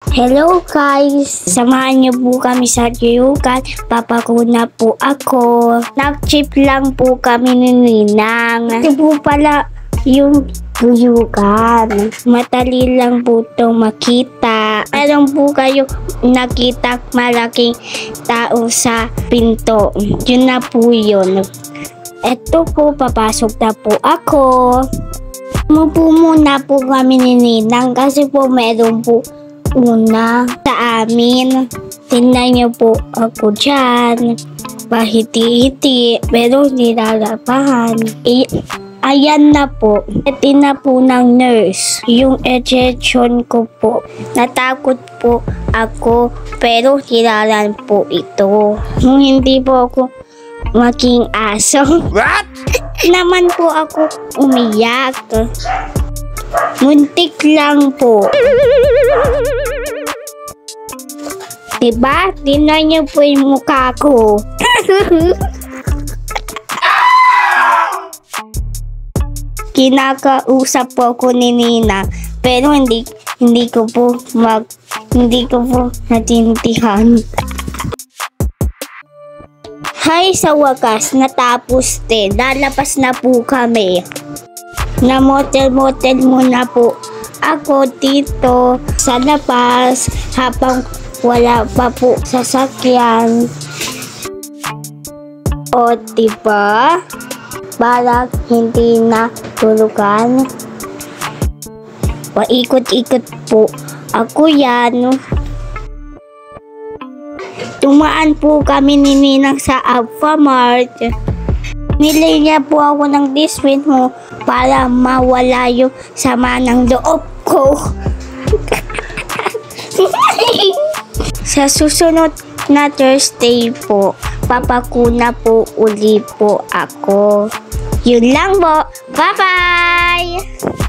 Hello guys! Samahan niyo po kami sa Guyugan. Papakuna po ako. Nag-trip lang po kami ni Ninang. Ito po pala yung Guyugan. Madali lang po ito makita. Meron po kayo nakita malaking tao sa pinto. Yun na po yun. Ito po, papasok na po ako. Umupo muna po kami ni Ninang kasi po meron po una sa amin. Tingnan niyo po ako dyan. Pahiti-hiti pero nilalabahan. Ayan na po. Ito na po ng nurse. Yung ejection ko po. Natakot po ako pero hilalan po ito. Kung hindi po ako maging aso. What? Naman po ako umiyak. Muntik lang po. Diba? Tingnan niyo po yung mukha ko. Kinakausap po ako ni Nina, pero hindi ko po natindihan. Hay, sa wakas, natapos din. Lalabas na po kami. Na motel-motel muna po ako dito sa labas habang wala pa po sasakyan. O diba? Parang hindi na tulugan. Paikot-ikot po ako yan. Tumaan po kami ni Ninang sa Alphamart. Nilay niya po ako ng diswin mo para mawala yung sama ng loob ko. Sa susunod na Thursday po, papakuna po uli po ako. Yun lang po. Bye-bye!